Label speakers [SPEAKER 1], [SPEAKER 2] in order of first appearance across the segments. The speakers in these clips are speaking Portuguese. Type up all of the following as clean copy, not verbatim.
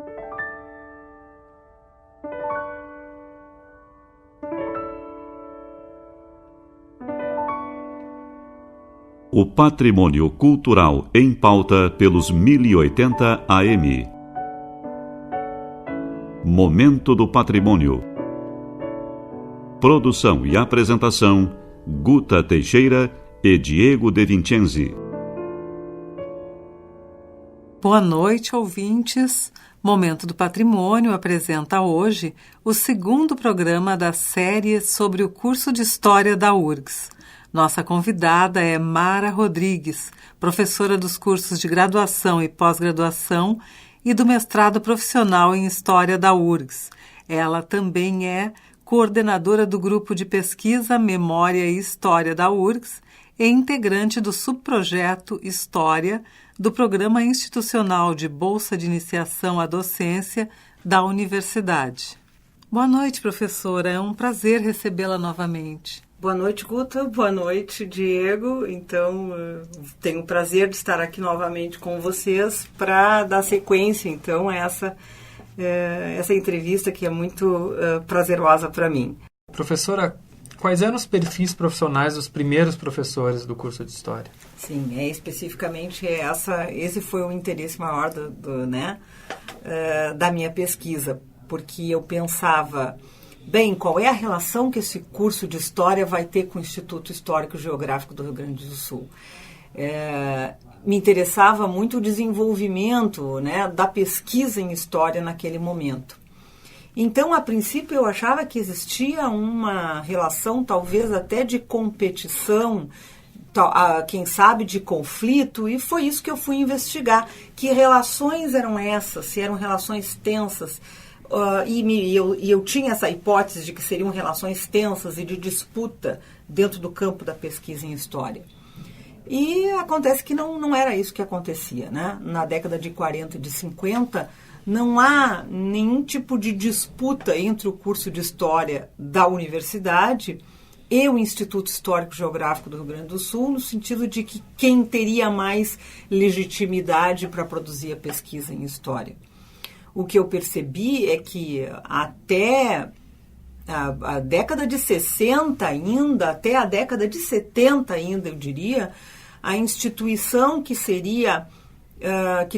[SPEAKER 1] O patrimônio cultural em pauta pelos 1080 AM. Momento do Patrimônio. Produção e apresentação: Guta Teixeira e Diego De Vincenzi.
[SPEAKER 2] Boa noite, ouvintes. Momento do Patrimônio apresenta hoje o segundo programa da série sobre o curso de História da URGS. Nossa convidada é Mara Rodrigues, professora dos cursos de graduação e pós-graduação e do mestrado profissional em História da URGS. Ela também é coordenadora do grupo de pesquisa Memória e História da URGS e integrante do subprojeto História do Programa Institucional de Bolsa de Iniciação à Docência da Universidade. Boa noite, professora. É um prazer recebê-la novamente.
[SPEAKER 3] Boa noite, Guta. Boa noite, Diego. Então, tenho o prazer de estar aqui novamente com vocês para dar sequência, então, a essa entrevista que é muito prazerosa para mim.
[SPEAKER 4] Professora, quais eram os perfis profissionais dos primeiros professores do curso de História?
[SPEAKER 3] Sim, especificamente esse foi o interesse maior da minha pesquisa, porque eu pensava... Bem, qual é a relação que esse curso de História vai ter com o Instituto Histórico e Geográfico do Rio Grande do Sul? Me interessava muito o desenvolvimento, da pesquisa em História naquele momento. Então, a princípio, eu achava que existia uma relação, talvez até de competição, quem sabe de conflito, e foi isso que eu fui investigar. Que relações eram essas? Se eram relações tensas? E eu tinha essa hipótese de que seriam relações tensas e de disputa dentro do campo da pesquisa em História. E acontece que não era isso que acontecia, Na década de 40 e de 50, não há nenhum tipo de disputa entre o curso de História da universidade e o Instituto Histórico e Geográfico do Rio Grande do Sul, no sentido de que quem teria mais legitimidade para produzir a pesquisa em História. O que eu percebi é que até a década de 60 ainda, até a década de 70 ainda, eu diria, a instituição que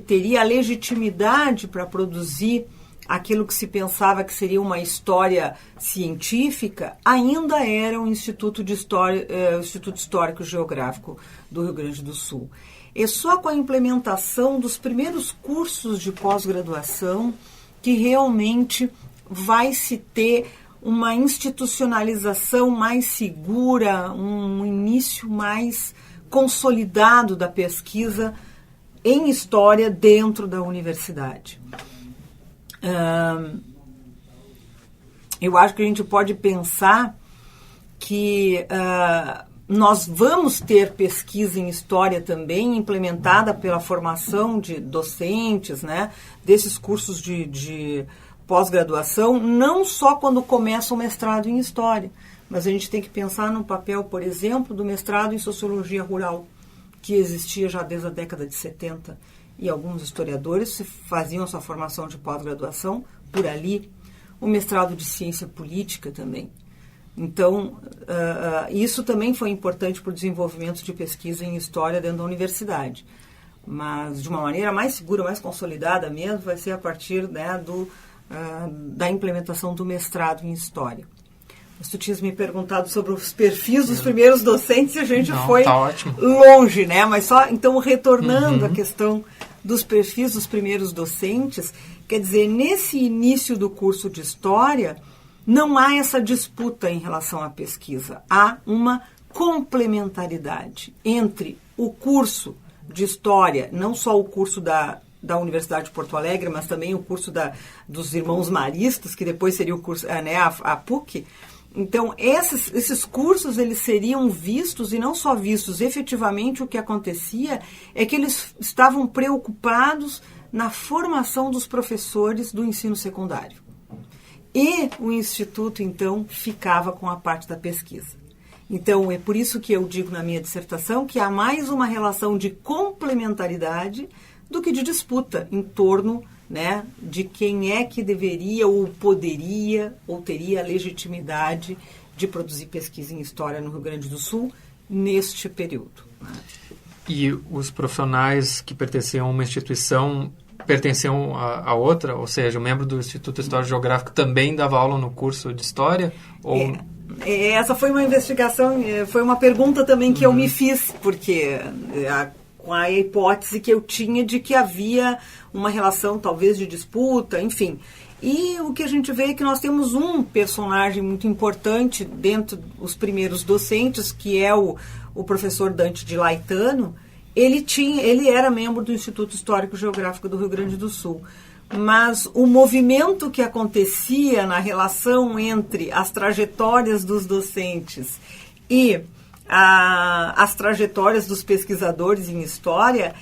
[SPEAKER 3] teria a legitimidade para produzir aquilo que se pensava que seria uma história científica, ainda era o Instituto Histórico e Geográfico do Rio Grande do Sul. É só com a implementação dos primeiros cursos de pós-graduação que realmente vai se ter uma institucionalização mais segura, um início mais consolidado da pesquisa em História dentro da universidade. Eu acho que a gente pode pensar que... nós vamos ter pesquisa em História também implementada pela formação de docentes, desses cursos de pós-graduação, não só quando começa o mestrado em História, mas a gente tem que pensar no papel, por exemplo, do mestrado em Sociologia Rural, que existia já desde a década de 70, e alguns historiadores faziam a sua formação de pós-graduação por ali, o mestrado de Ciência Política também. Então, isso também foi importante para o desenvolvimento de pesquisa em História dentro da universidade. Mas, de uma maneira mais segura, mais consolidada mesmo, vai ser a partir da implementação do mestrado em História. Mas tu tinhas me perguntado sobre os perfis dos primeiros docentes e a gente foi longe, Mas só, então, retornando à questão dos perfis dos primeiros docentes, quer dizer, nesse início do curso de História... não há essa disputa em relação à pesquisa. Há uma complementaridade entre o curso de História, não só o curso da Universidade de Porto Alegre, mas também o curso dos Irmãos Maristas, que depois seria o curso, a PUC. Então, esses cursos eles seriam vistos, e não só vistos, efetivamente o que acontecia é que eles estavam preocupados na formação dos professores do ensino secundário. E o Instituto, então, ficava com a parte da pesquisa. Então, é por isso que eu digo na minha dissertação que há mais uma relação de complementaridade do que de disputa em torno né, de quem é que deveria ou poderia ou teria a legitimidade de produzir pesquisa em história no Rio Grande do Sul neste período. Né?
[SPEAKER 4] E os profissionais que pertenciam a uma instituição pertenciam a outra? Ou seja, o membro do Instituto Histórico e Geográfico também dava aula no curso de História? Ou...
[SPEAKER 3] Essa foi uma investigação, foi uma pergunta também que eu me fiz, porque com a hipótese que eu tinha de que havia uma relação talvez de disputa, enfim. E o que a gente vê é que nós temos um personagem muito importante dentro dos primeiros docentes, que é o professor Dante de Laetano. Ele era membro do Instituto Histórico e Geográfico do Rio Grande do Sul. Mas o movimento que acontecia na relação entre as trajetórias dos docentes e as trajetórias dos pesquisadores em história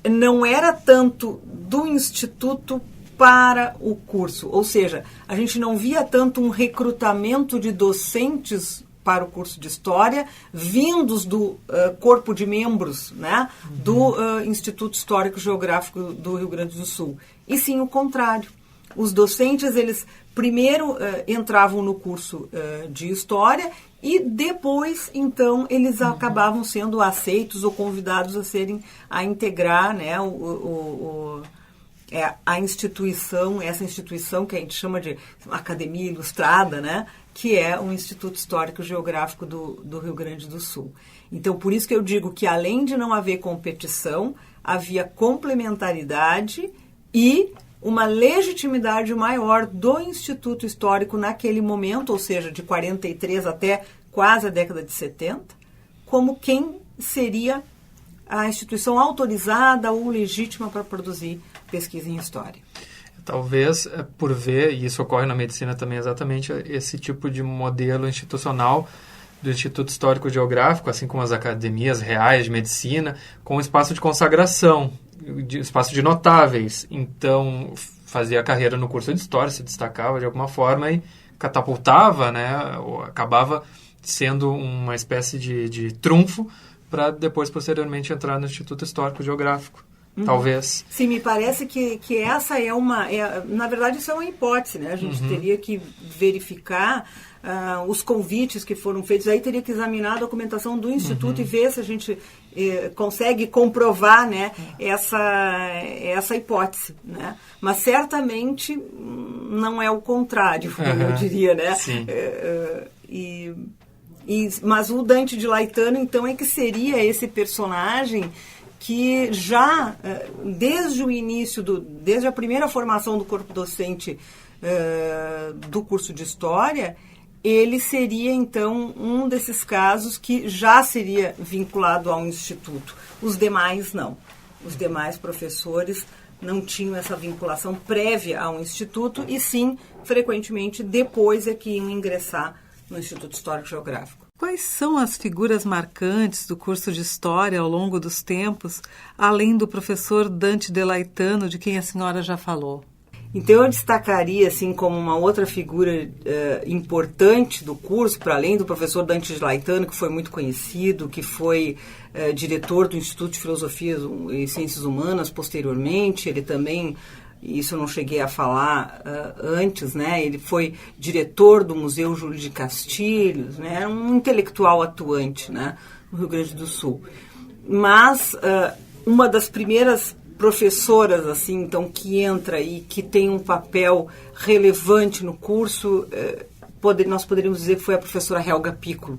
[SPEAKER 3] não era tanto do Instituto para o curso. Ou seja, a gente não via tanto um recrutamento de docentes para o curso de História, vindos do corpo de membros, né, do Instituto Histórico e Geográfico do Rio Grande do Sul. E sim o contrário. Os docentes, eles primeiro entravam no curso de História e depois, então, eles acabavam sendo aceitos ou convidados a integrar, né, a instituição, essa instituição que a gente chama de Academia Ilustrada, né, que é o Instituto Histórico e Geográfico do Rio Grande do Sul. Então, por isso que eu digo que, além de não haver competição, havia complementaridade e uma legitimidade maior do Instituto Histórico naquele momento, ou seja, de 43 até quase a década de 70, como quem seria a instituição autorizada ou legítima para produzir pesquisa em história.
[SPEAKER 4] Talvez por ver, e isso ocorre na medicina também exatamente, esse tipo de modelo institucional do Instituto Histórico e Geográfico, assim como as academias reais de medicina, com espaço de consagração, espaço de notáveis. Então, fazia carreira no curso de História, se destacava de alguma forma e catapultava, né, ou acabava sendo uma espécie de trunfo para depois, posteriormente, entrar no Instituto Histórico e Geográfico. Talvez.
[SPEAKER 3] Sim, me parece que essa na verdade, isso é uma hipótese, né? A gente teria que verificar os convites que foram feitos, aí teria que examinar a documentação do Instituto e ver se a gente consegue comprovar, né, essa hipótese, né? Mas certamente não é o contrário, eu diria, né?
[SPEAKER 4] Sim.
[SPEAKER 3] Mas o Dante de Laetano, então, é que seria esse personagem que já, desde o início, desde a primeira formação do corpo docente do curso de História, ele seria, então, um desses casos que já seria vinculado ao Instituto. Os demais, não. Os demais professores não tinham essa vinculação prévia ao Instituto e, sim, frequentemente, depois é que iam ingressar no Instituto Histórico e Geográfico.
[SPEAKER 2] Quais são as figuras marcantes do curso de História ao longo dos tempos, além do professor Dante de Laetano, de quem a senhora já falou?
[SPEAKER 3] Então, eu destacaria, assim, como uma outra figura importante do curso, para além do professor Dante de Laetano, que foi muito conhecido, que foi diretor do Instituto de Filosofia e Ciências Humanas posteriormente. Ele também, isso eu não cheguei a falar antes, né? Ele foi diretor do Museu Júlio de Castilhos, né? Era um intelectual atuante, né, no Rio Grande do Sul. Mas uma das primeiras professoras, assim, então, que entra e que tem um papel relevante no curso, nós poderíamos dizer que foi a professora Helga Piccolo,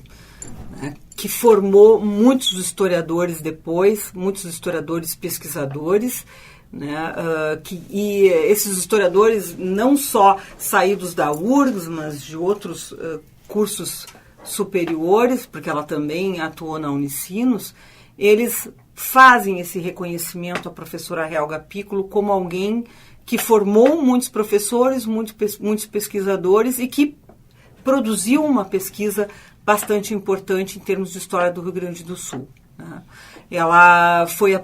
[SPEAKER 3] né, que formou muitos historiadores depois, muitos historiadores pesquisadores, né, e esses historiadores não só saídos da URGS, mas de outros cursos superiores, porque ela também atuou na Unicinos, eles fazem esse reconhecimento à professora Helga Piccolo como alguém que formou muitos professores, muitos pesquisadores e que produziu uma pesquisa bastante importante em termos de história do Rio Grande do Sul, né? Ela foi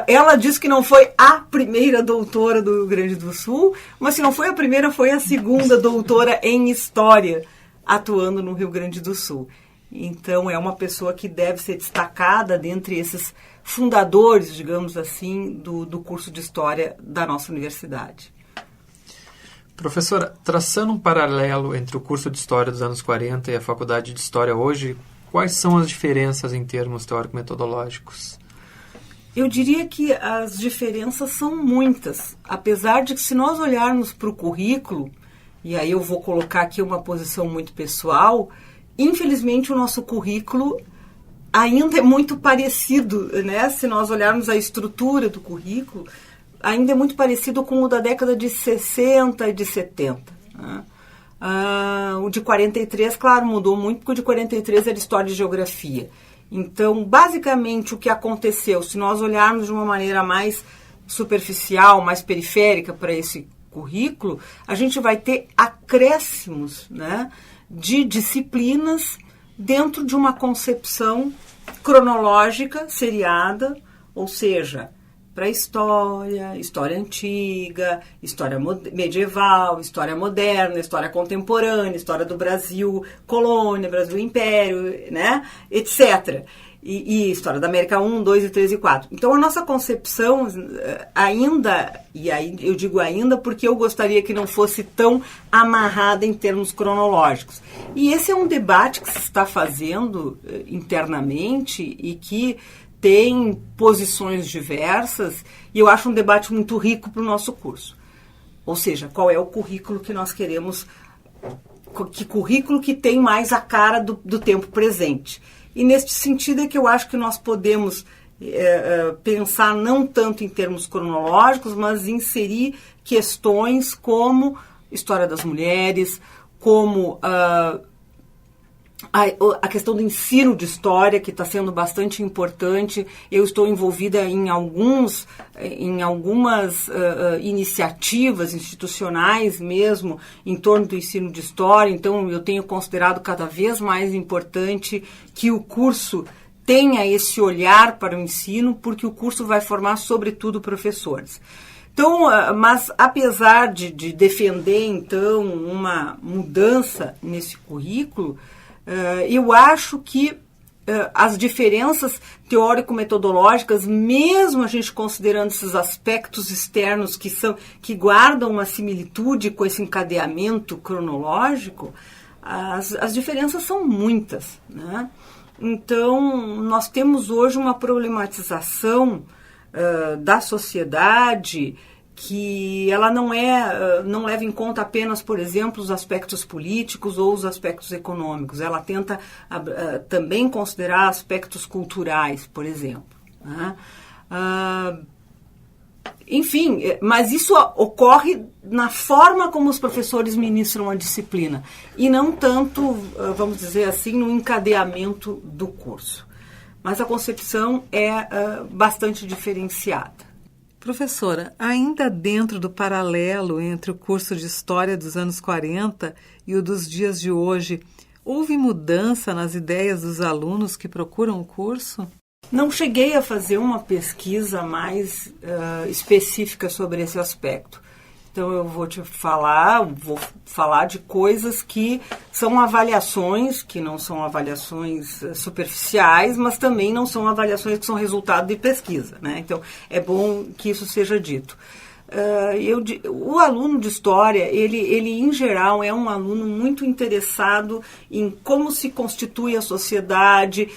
[SPEAKER 3] ela diz que não foi a primeira doutora do Rio Grande do Sul, mas se não foi a primeira, foi a segunda doutora em História atuando no Rio Grande do Sul. Então, é uma pessoa que deve ser destacada dentre esses fundadores, digamos assim, do curso de História da nossa universidade.
[SPEAKER 4] Professora, traçando um paralelo entre o curso de História dos anos 40 e a Faculdade de História hoje, quais são as diferenças em termos teórico-metodológicos?
[SPEAKER 3] Eu diria que as diferenças são muitas, apesar de que se nós olharmos para o currículo, e aí eu vou colocar aqui uma posição muito pessoal, infelizmente o nosso currículo ainda é muito parecido, né? Se nós olharmos a estrutura do currículo, ainda é muito parecido com o da década de 60 e de 70. Né? O de 43, claro, mudou muito, porque o de 43 era História e Geografia. Então, basicamente, o que aconteceu, se nós olharmos de uma maneira mais superficial, mais periférica para esse currículo, a gente vai ter acréscimos, né, de disciplinas dentro de uma concepção cronológica, seriada, ou seja, para história, história antiga, história medieval, história moderna, história contemporânea, história do Brasil, colônia, Brasil Império, né, etc. E história da América 1, 2, 3 e 4. Então, a nossa concepção ainda, e aí eu digo ainda porque eu gostaria que não fosse tão amarrada em termos cronológicos. E esse é um debate que se está fazendo internamente e que tem posições diversas, e eu acho um debate muito rico para o nosso curso. Ou seja, qual é o currículo que nós queremos, que currículo que tem mais a cara do tempo presente. E neste sentido é que eu acho que nós podemos pensar não tanto em termos cronológicos, mas inserir questões como história das mulheres, como a questão do ensino de história, que está sendo bastante importante. Eu estou envolvida em algumas iniciativas institucionais mesmo, em torno do ensino de história. Então, eu tenho considerado cada vez mais importante que o curso tenha esse olhar para o ensino, porque o curso vai formar, sobretudo, professores. Então, mas apesar de defender, então, uma mudança nesse currículo, eu acho que as diferenças teórico-metodológicas, mesmo a gente considerando esses aspectos externos que guardam uma similitude com esse encadeamento cronológico, as diferenças são muitas, né? Então, nós temos hoje uma problematização da sociedade que ela não leva em conta apenas, por exemplo, os aspectos políticos ou os aspectos econômicos. Ela tenta também considerar aspectos culturais, por exemplo. Né? Enfim, mas isso ocorre na forma como os professores ministram a disciplina e não tanto, vamos dizer assim, no encadeamento do curso. Mas a concepção é bastante diferenciada.
[SPEAKER 2] Professora, ainda dentro do paralelo entre o curso de História dos anos 40 e o dos dias de hoje, houve mudança nas ideias dos alunos que procuram o curso?
[SPEAKER 3] Não cheguei a fazer uma pesquisa mais específica sobre esse aspecto. Então, eu vou falar de coisas que são avaliações, que não são avaliações superficiais, mas também não são avaliações que são resultado de pesquisa, né? Então, é bom que isso seja dito. O aluno de História, ele em geral é um aluno muito interessado em como se constitui a sociedade,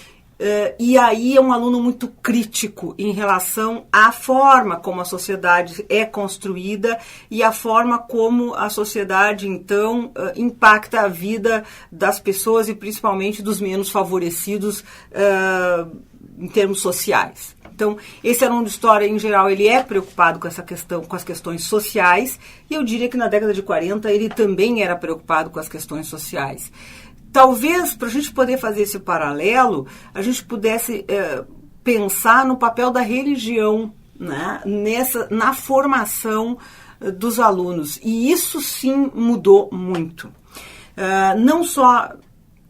[SPEAKER 3] e aí é um aluno muito crítico em relação à forma como a sociedade é construída e a forma como a sociedade, então, impacta a vida das pessoas e principalmente dos menos favorecidos em termos sociais. Então, esse aluno de História, em geral, ele é preocupado com essa questão, com as questões sociais, e eu diria que na década de 40 ele também era preocupado com as questões sociais. Talvez, para a gente poder fazer esse paralelo, a gente pudesse pensar no papel da religião, né, na formação dos alunos. E isso sim mudou muito. Não só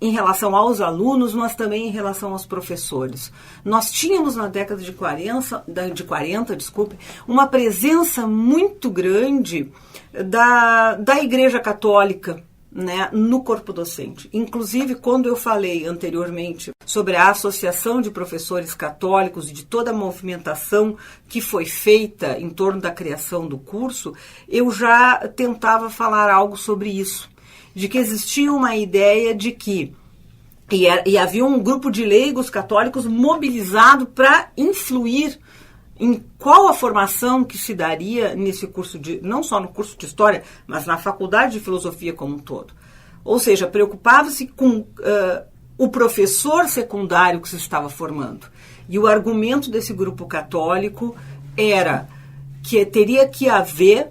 [SPEAKER 3] em relação aos alunos, mas também em relação aos professores. Nós tínhamos na década de 40, uma presença muito grande da Igreja Católica, né, no corpo docente. Inclusive, quando eu falei anteriormente sobre a Associação de Professores Católicos e de toda a movimentação que foi feita em torno da criação do curso, eu já tentava falar algo sobre isso, de que existia uma ideia de que e havia um grupo de leigos católicos mobilizado para influir em qual a formação que se daria nesse curso, não só no curso de História, mas na Faculdade de Filosofia como um todo. Ou seja, preocupava-se com o professor secundário que se estava formando. E o argumento desse grupo católico era que teria que haver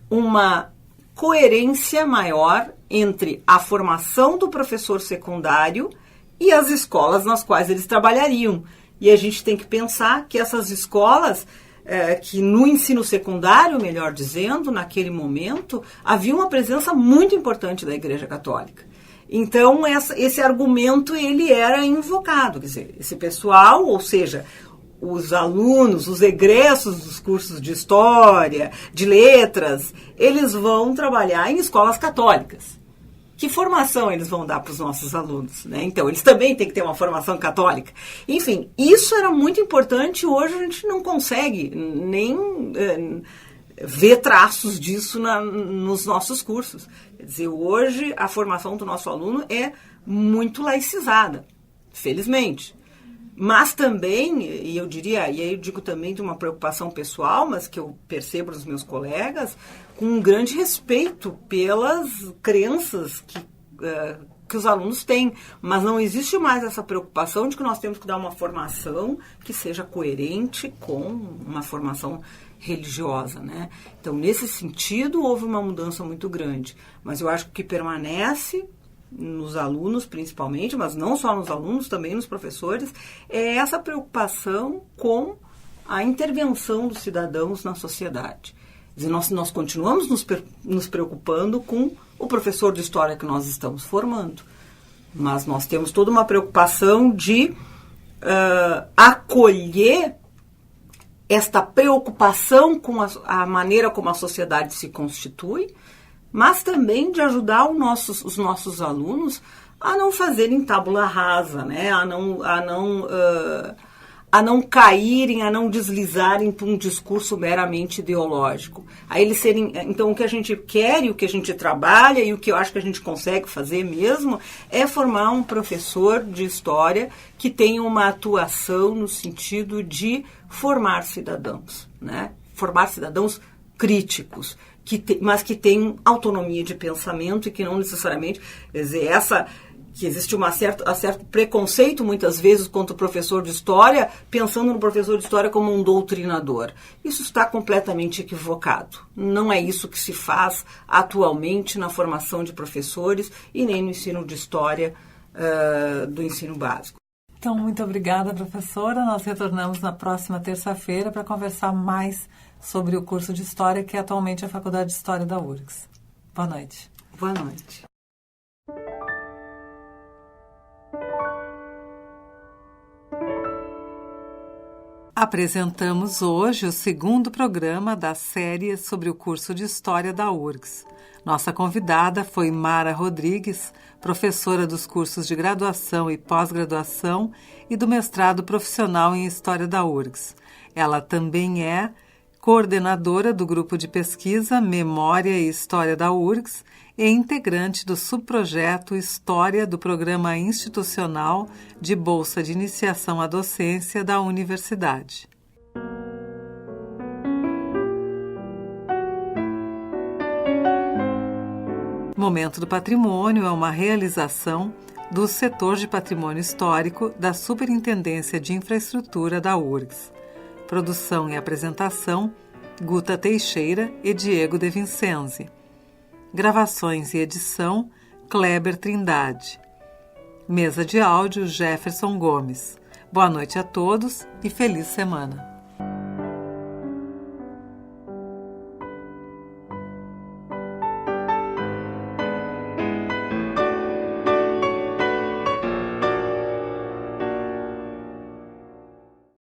[SPEAKER 3] uma coerência maior entre a formação do professor secundário e as escolas nas quais eles trabalhariam. E a gente tem que pensar que essas escolas, que no ensino secundário, melhor dizendo, naquele momento, havia uma presença muito importante da Igreja Católica. Então, esse argumento ele era invocado. Quer dizer, esse pessoal, ou seja, os alunos, os egressos dos cursos de História, de Letras, eles vão trabalhar em escolas católicas. Que formação eles vão dar para os nossos alunos, né? Então, eles também têm que ter uma formação católica. Enfim, isso era muito importante e hoje a gente não consegue nem ver traços disso nos nossos cursos. Quer dizer, hoje a formação do nosso aluno é muito laicizada, felizmente. Mas também, e eu diria, e aí eu digo também de uma preocupação pessoal, mas que eu percebo nos meus colegas, com um grande respeito pelas crenças que os alunos têm. Mas não existe mais essa preocupação de que nós temos que dar uma formação que seja coerente com uma formação religiosa, né? Então, nesse sentido, houve uma mudança muito grande. Mas eu acho que o que permanece nos alunos principalmente, mas não só nos alunos, também nos professores, é essa preocupação com a intervenção dos cidadãos na sociedade. Quer dizer, nós continuamos nos preocupando com o professor de História que nós estamos formando, mas nós temos toda uma preocupação de acolher esta preocupação com a maneira como a sociedade se constitui, mas também de ajudar os nossos alunos a não fazerem tábula rasa, né? a não caírem, a não deslizarem para um discurso meramente ideológico. Então, o que a gente quer e o que a gente trabalha e o que eu acho que a gente consegue fazer mesmo é formar um professor de História que tenha uma atuação no sentido de formar cidadãos, né? Formar cidadãos críticos, mas que tenham autonomia de pensamento e que não necessariamente, quer dizer, que existe certo preconceito muitas vezes contra o professor de História, pensando no professor de História como um doutrinador. Isso está completamente equivocado. Não é isso que se faz atualmente na formação de professores e nem no ensino de História do ensino básico.
[SPEAKER 2] Então, muito obrigada, professora. Nós retornamos na próxima terça-feira para conversar mais sobre o curso de História, que é atualmente a Faculdade de História da URGS. Boa noite.
[SPEAKER 3] Boa noite.
[SPEAKER 2] Apresentamos hoje o segundo programa da série sobre o curso de História da URGS. Nossa convidada foi Mara Rodrigues, professora dos cursos de graduação e pós-graduação e do mestrado profissional em História da URGS. Ela também é coordenadora do grupo de pesquisa Memória e História da URGS e integrante do subprojeto História do Programa Institucional de Bolsa de Iniciação à Docência da Universidade. Momento do Patrimônio é uma realização do setor de patrimônio histórico da Superintendência de Infraestrutura da URGS. Produção e apresentação, Guta Teixeira e Diego De Vincenzi. Gravações e edição, Kleber Trindade. Mesa de áudio, Jefferson Gomes. Boa noite a todos e feliz semana.